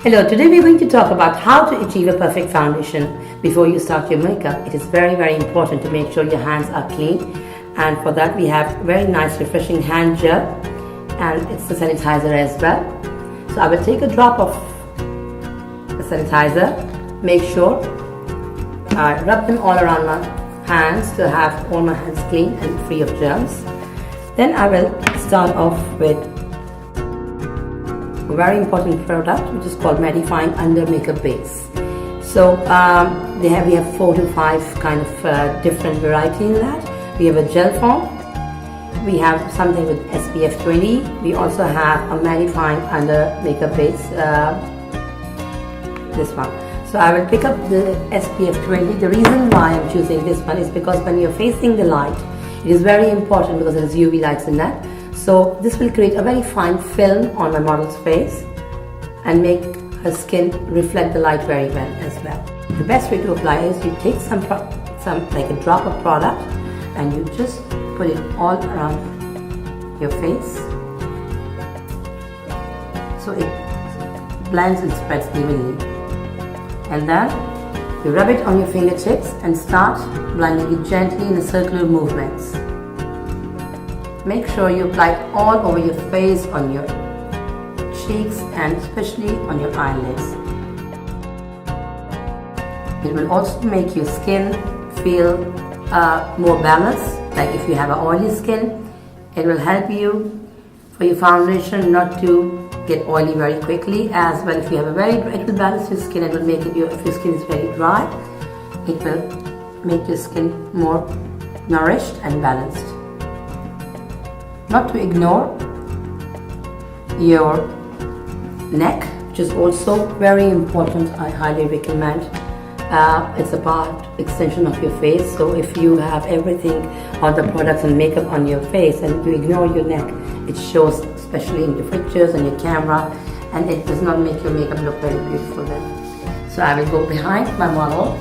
Hello, today we're going to talk about how to achieve a perfect foundation before you start your makeup. It is very important to make sure your hands are clean, and for that we have very nice refreshing hand gel, and it's the sanitizer as well. So I will take a drop of the sanitizer, make sure I rub them all around my hands to have all my hands clean and free of germs. Then I will start off with a very important product which is called Mattifying Under Makeup Base. So we have 4 to 5 kind of different variety in that. We have a gel form, we have something with SPF 20, we also have a mattifying under makeup base, this one. So I will pick up the SPF 20. The reason why I'm choosing this one is because when you're facing the light, it is very important because there's UV lights in that. So this will create a very fine film on my model's face and make her skin reflect the light very well as well. The best way to apply is you take some like a drop of product and you just put it all around your face so it blends and spreads evenly. And then you rub it on your fingertips and start blending it gently in circular movements. Make sure you apply it all over your face, on your cheeks, and especially on your eyelids. It will also make your skin feel more balanced. Like if you have an oily skin, it will help you for your foundation not to get oily very quickly. As well, if you have it will balance your skin. It will make it if your skin is very dry, it will make your skin more nourished and balanced. Not to ignore your neck, which is also very important. I highly recommend. It's a part extension of your face, so if you have everything, all the products and makeup on your face and you ignore your neck, it shows, especially in your pictures and your camera, and it does not make your makeup look very beautiful then. So I will go behind my model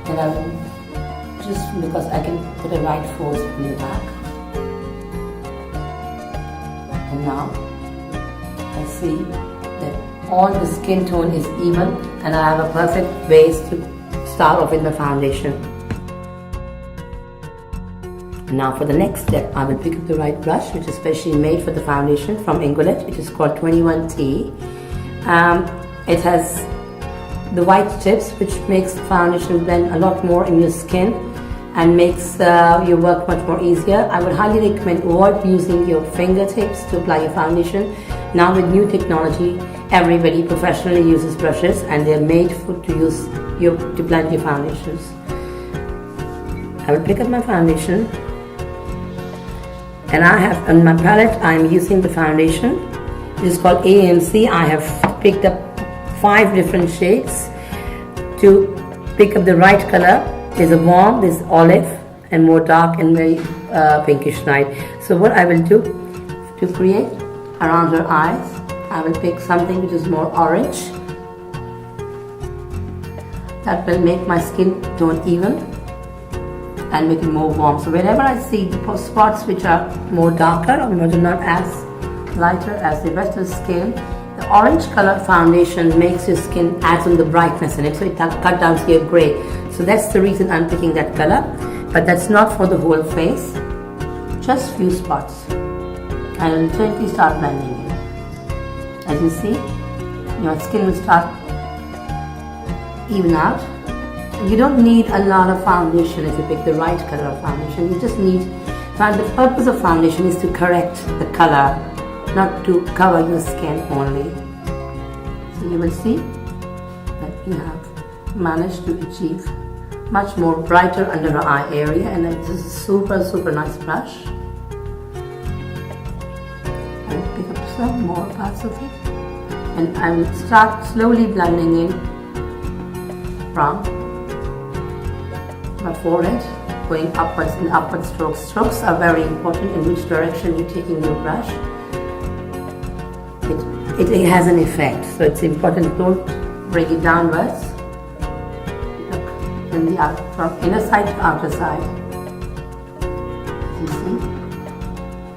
and I will just, because I can put a right force in the back. And now I see that all the skin tone is even and I have a perfect base to start off with the foundation. Now for the next step, I will pick up the right brush, which is specially made for the foundation from Inglot, which is called 21T. It has the white tips, which makes the foundation blend a lot more in your skin and makes your work much more easier. I would highly recommend avoid using your fingertips to apply your foundation. Now with new technology, everybody professionally uses brushes and they're made to blend your foundations. I will pick up my foundation and I have on my palette, I am using the foundation. It is called AMC. I have picked up 5 different shades to pick up the right color. There's a warm, there's olive, and more dark and very pinkish light. So what I will do to create around her eyes, I will pick something which is more orange. That will make my skin tone even and make it more warm. So wherever I see the spots which are more darker or not as lighter as the rest of the skin, the orange color foundation makes your skin, adds on the brightness in it, so it cut down to your gray. So that's the reason I'm picking that color, but that's not for the whole face, just few spots. I will gently start blending it. As you see, your skin will start even out. You don't need a lot of foundation if you pick the right color of foundation. You just need, the purpose of foundation is to correct the color, not to cover your skin only. So you will see that we have managed to achieve much more brighter under her eye area, and this is a super nice brush. I will pick up some more parts of it and I will start slowly blending in from my forehead, going upwards in upward strokes. Strokes are very important in which direction you're taking your brush. It has an effect, so it's important. Don't bring it downwards. Look, from inner side to outer side. You see?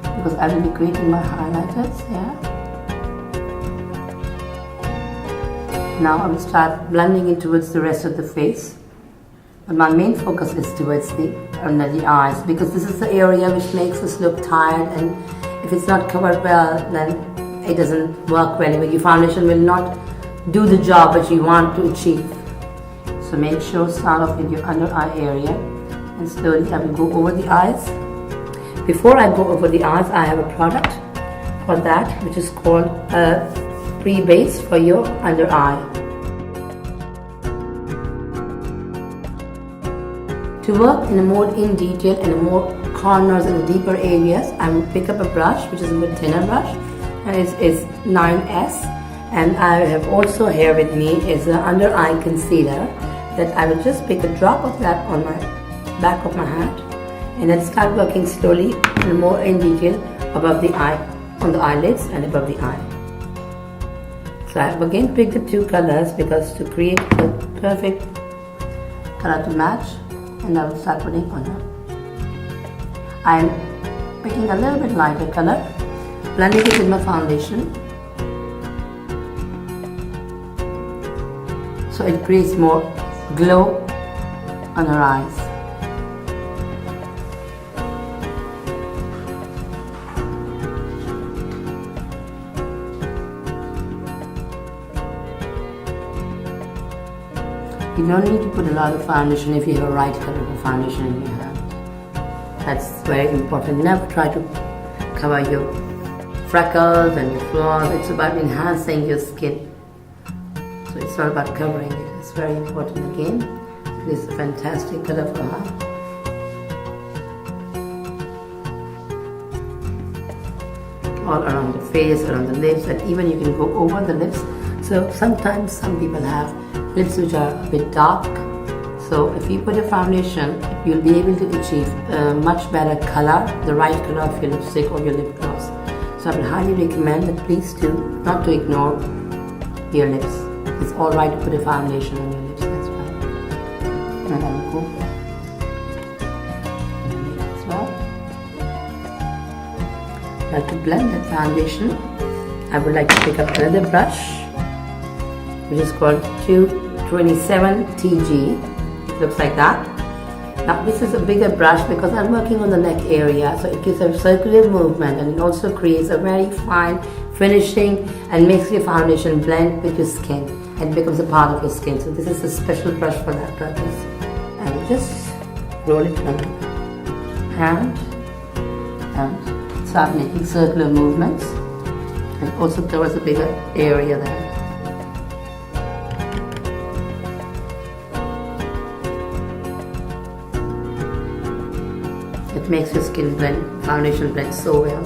Because I will be creating my highlighters here. Now I will start blending it towards the rest of the face. But my main focus is towards under the eyes, because this is the area which makes us look tired, and if it's not covered well, then it doesn't work well. Your foundation will not do the job that you want to achieve. So make sure start off with your under eye area, and slowly I will go over the eyes. Before I go over the eyes, I have a product for that which is called a pre-base for your under eye. To work in a more in detail and more corners and deeper areas, I will pick up a brush which is a bit thinner brush, and it's 9S, and I have also here with me is an under eye concealer that I will just pick a drop of that on my back of my hand, and then start working slowly and more in detail above the eye, on the eyelids and above the eye. So I have again picked the two colors because to create the perfect color to match, and I will start putting on her. I am picking a little bit lighter color, blending it with my foundation, so it creates more glow on her eyes. You don't need to put a lot of foundation if you have a right color of foundation in your hand. That's very important. Never try to cover your freckles and your flaws. It's about enhancing your skin. So it's not about covering it. It's very important again. This is a fantastic color for her. All around the face, around the lips, and even you can go over the lips. So sometimes some people have lips which are a bit dark, so if you put a foundation, you'll be able to achieve a much better color, the right color of your lipstick or your lip gloss. So I would highly recommend that please do not to ignore your lips. It's alright to put a foundation on your lips as well. And I will go as well. Now to blend that foundation, I would like to pick up another brush which is called 227 TG. It looks like that. Now this is a bigger brush because I'm working on the neck area, so it gives a circular movement, and it also creates a very fine finishing and makes your foundation blend with your skin and becomes a part of your skin. So this is a special brush for that purpose. And just roll it on hand and start making circular movements, and also covers a bigger area there. It makes your skin blend, foundation blend so well.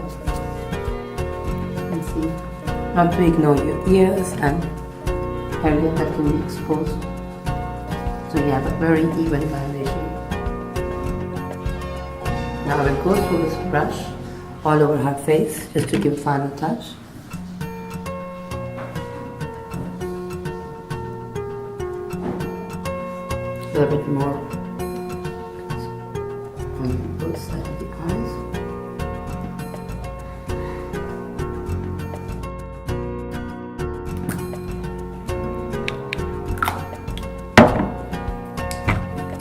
And see, not to ignore your ears and area that can be exposed. So you have a very even foundation. Now I will go through this brush all over her face just to give a final touch. A little bit more on both sides of the eyes.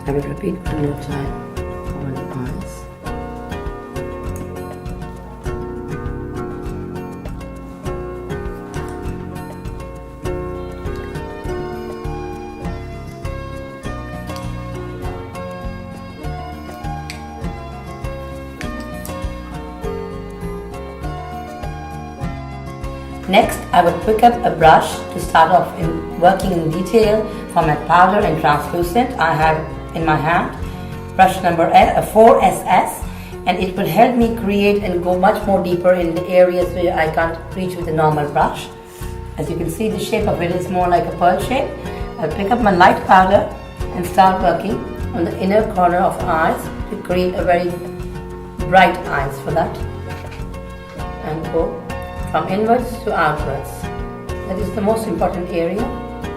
I will repeat one more time over the eyes. Next, I will pick up a brush to start off in working in detail for my powder and translucent. I have in my hand brush number 4SS, and it will help me create and go much more deeper in the areas where I can't reach with a normal brush. As you can see, the shape of it is more like a pearl shape. I'll pick up my light powder and start working on the inner corner of eyes to create a very bright eyes for that, and go from inwards to outwards. That is the most important area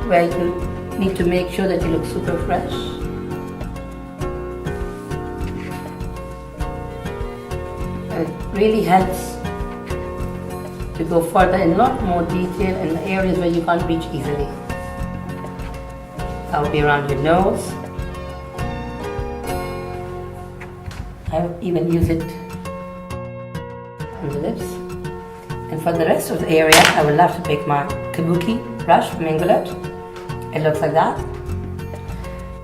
where you need to make sure that you look super fresh. And it really helps to go further in a lot more detail in the areas where you can't reach easily. That will be around your nose. I will even use it on the lips. And for the rest of the area, I would love to pick my kabuki brush from Inglot. It looks like that.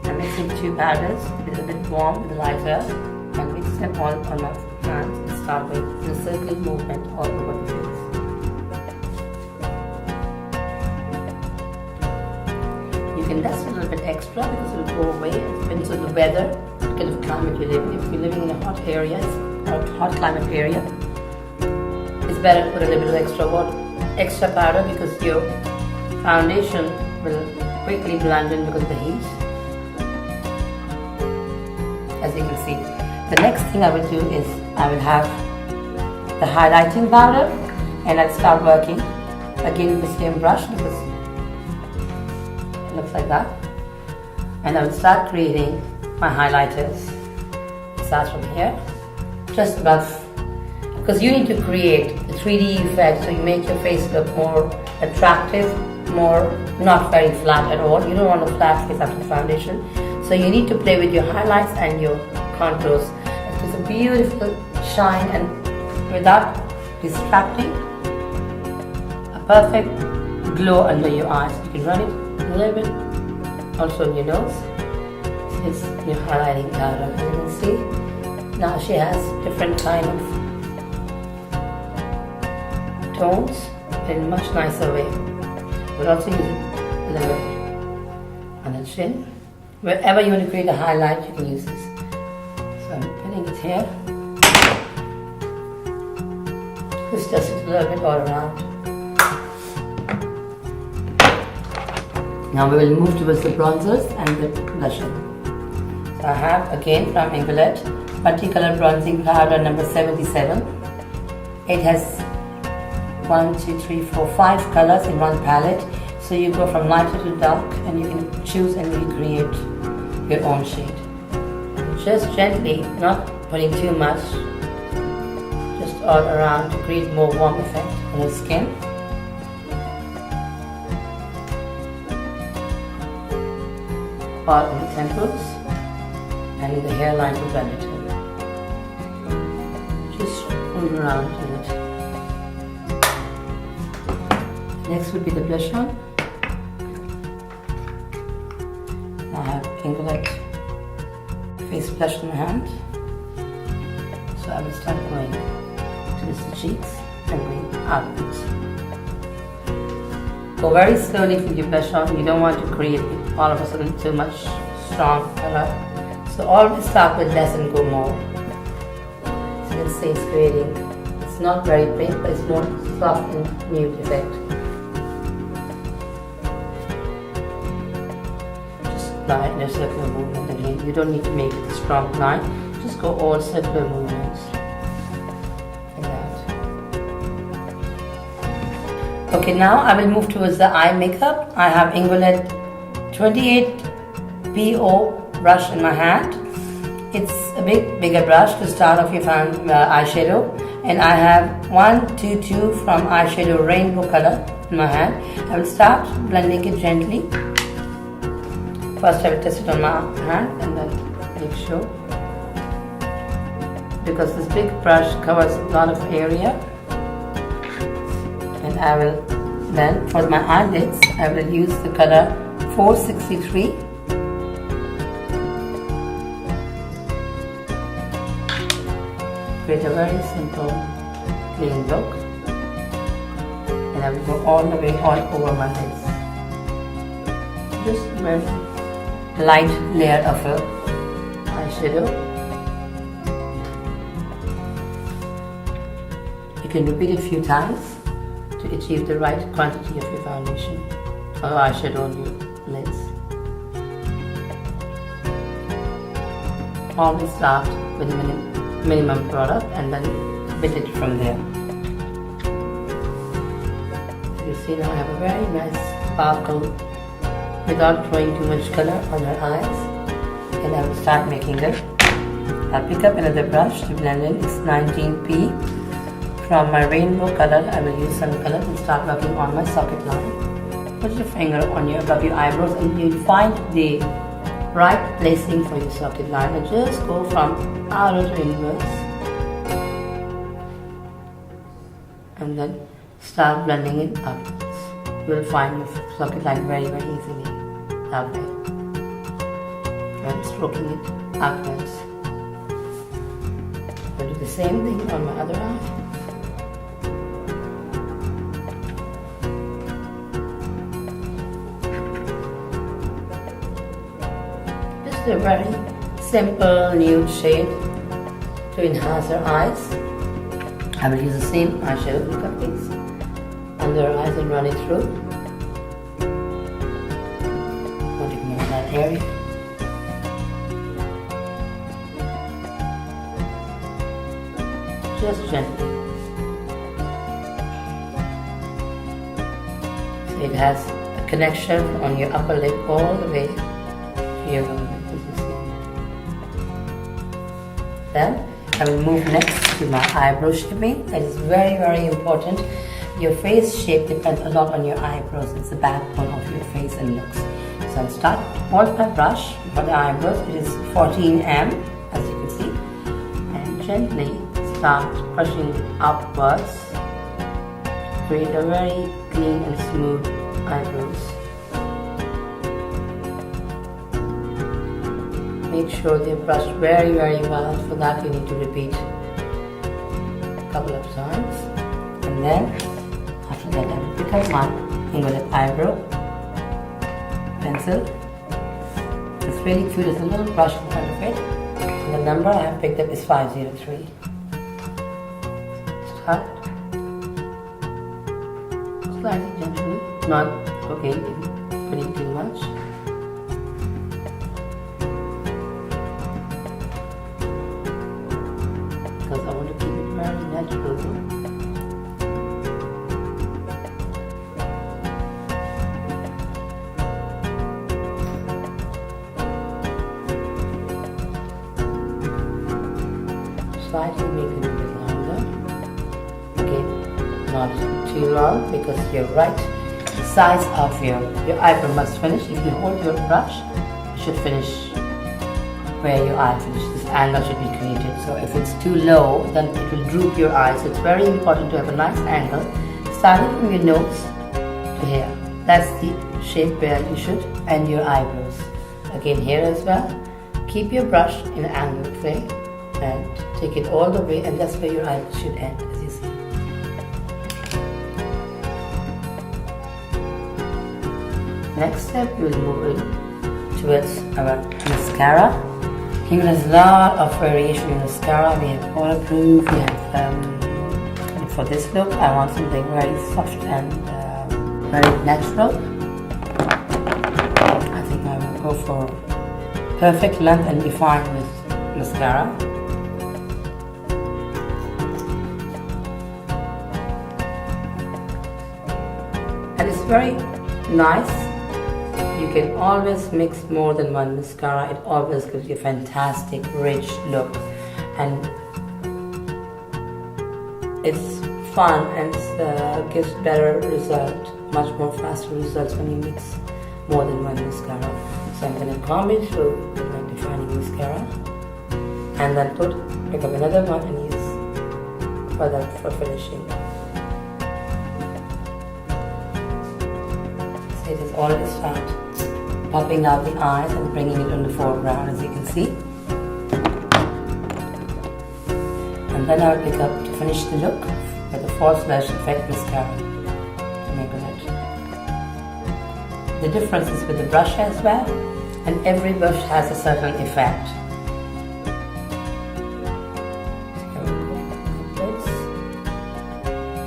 I'm mixing two powders, it's a bit warm with the lighter, and mix them all on my hands and start with the circle movement all over the face. You can dust a little bit extra because it will go away. It depends on the weather, what kind of climate you live in. If you're living in a hot area, hot climate area, it's better to put a little bit of extra powder because your foundation will quickly blend in because of the heat. As you can see, the next thing I will do is I will have the highlighting powder, and I'll start working again with the same brush because it looks like that, and I will start creating my highlighters. Start from here, just about, because you need to create a 3D effect so you make your face look more attractive, more not very flat at all. You don't want a flat face after the foundation. So you need to play with your highlights and your contours. It's a beautiful shine and without distracting, a perfect glow under your eyes. You can run it a little bit also on your nose. It's your highlighting powder. You can see now she has different kind of tones in a much nicer way. We'll also use it a little bit on the chin. Wherever you want to create a highlight, you can use this. So I'm putting it here. Just dust it a little bit all around. Now we will move towards the bronzers and the blusher. So I have again from Inglot multicolor bronzing powder number 77. It has 1, 2, 3, 4, 5 colors in one palette. So you go from lighter to dark and you can choose and recreate your own shade. Just gently, not putting too much, just all around to create more warm effect on the skin. All in the temples and in the hairline to blend it in. Just move around in it. Next would be the blush on. I have Inglot face blush in my hand. So I will start going towards the cheeks and going outwards. Go very slowly with your blush on. You don't want to create all of a sudden too much strong color. So always start with less and go more. So you can see it's creating, it's not very pink, but it's more soft and nude effect. Line in a circular movement again. You don't need to make it a strong line. Just go all circular movements like that. Okay, now I will move towards the eye makeup. I have Inglot 28 PO brush in my hand. It's a bigger brush to start off your eyeshadow, and I have 122 from eyeshadow rainbow color in my hand. I will start blending it gently. First I will test it on my hand and then make sure, because this big brush covers a lot of area, and I will then, for my eyelids, I will use the color 463. Create a very simple clean look, and I will go all the way all over my lids. Just very light layer of a eyeshadow. You can repeat it a few times to achieve the right quantity of your foundation or eyeshadow on your lids. Always start with minimum product and then build it from there. You see now I have a very nice sparkle without throwing too much color on her eyes, and I will start making them. I'll pick up another brush to blend in. It's 19P. From my rainbow color, I will use some color and start working on my socket line. put your finger on your above your eyebrows and you'll find the right placing for your socket liner. Just go from outer to inwards and then start blending it upwards. You will find your socket line very easily that way. I'm stroking it upwards. I'll do the same thing on my other eye. Just a very simple nude shade to enhance her eyes. I will use the same eyeshadow, look at this, under her eyes and run it through. Don't ignore that area. Just gently. So it has a connection on your upper lip all the way to your lower lip. Then I will move next to my eyebrow shaping. That is very important. Your face shape depends a lot on your eyebrows. It's the backbone of your face and looks. So I'll start hold my brush for the eyebrows. It is 14M, as you can see, and gently start brushing upwards to create a very clean and smooth eyebrows. Make sure they're brushed very well. For that you need to repeat a couple of times. And then after that I will pick up my Inglot eyebrow pencil. It's really cute. There's a little brush in front of it. And the number I have picked up is 503. Start slightly gently, not putting too much. Because I want to keep it very natural. Slightly make it a bit longer. Again, not too long because you're right. The size of your eyebrow must finish. If you hold your brush, you should finish where your eye finishes. This angle should be created. So if it's too low, then it will droop your eye. So it's very important to have a nice angle, starting from your nose to here. That's the shape where you should end your eyebrows. Again, here as well. Keep your brush in an angled way and take it all the way, and that's where your eyebrows should end, as you see. Next step, we'll move towards our mascara. Here there's a lot of variation in mascara. We have waterproof, we have, and for this look, I want something very soft and very natural. I think I will go for perfect length and define with mascara. And it's very nice. You can always mix more than one mascara. It always gives you a fantastic, rich look, and it's fun and gives better result, much more faster results when you mix more than one mascara. So I'm going to comb it through with my defining mascara, and then pick up another one and use for that for finishing. So it is always start popping out the eyes and bringing it on the foreground, as you can see. And then I'll pick up to finish the look with a false lash effect mascara to make it. The difference is with the brush as well, and every brush has a certain effect.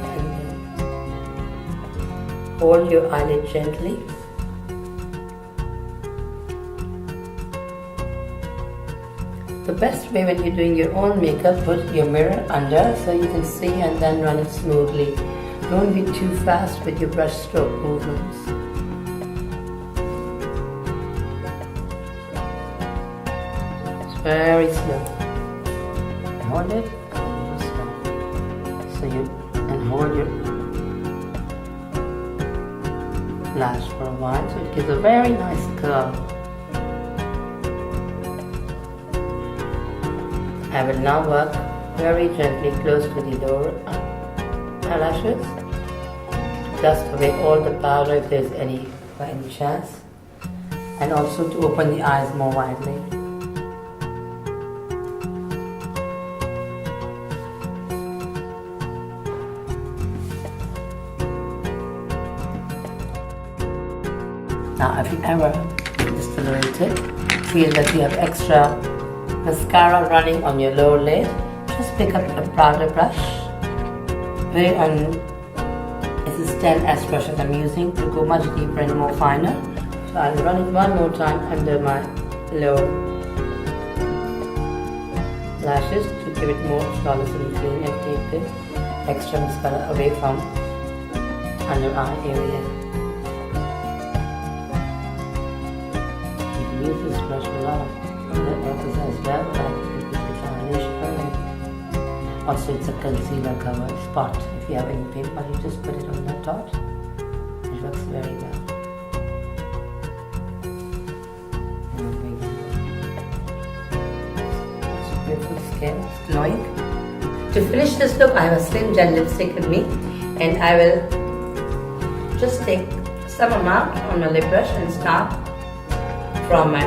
And hold your eyelid gently. The best way when you're doing your own makeup, put your mirror under so you can see and then run it smoothly. Don't be too fast with your brush stroke movements. It's very slow. Hold it and slow. So you and hold your lash for a while, so it gives a very nice curl. I will now work very gently close to the lower eyelashes, dust away all the powder if there is any by any chance, and also to open the eyes more widely. Now if you ever, just a little tip, feel that you have extra mascara running on your lower lid, just pick up a powder brush, very S10S brush that I'm using to go much deeper and more finer. So I'll run it one more time under my lower lashes to give it more flawless and clean, and take the extra mascara away from under eye area. You can use this brush a lot for the purpose as well, like also it's a concealer cover spot. If you have any paper, you just put it on the top. It works very well. It's beautiful skin, it's glowing. To finish this look, I have a Slim Gel lipstick with me, and I will just take some amount on my lip brush and start from my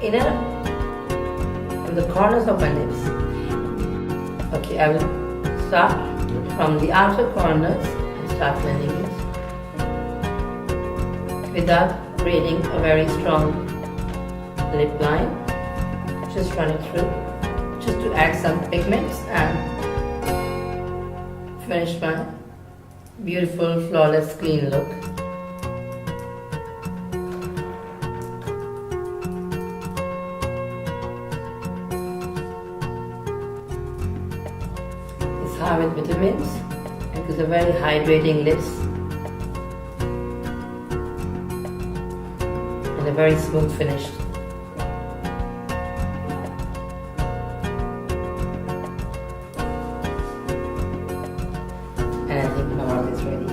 inner, from the corners of my lips. Okay, I will start from the outer corners and start blending it without creating a very strong lip line. Just run it through, just to add some pigments and finish my beautiful, flawless, clean look. High with vitamins, because they're very hydrating lips and a very smooth finish. And I think my work is ready.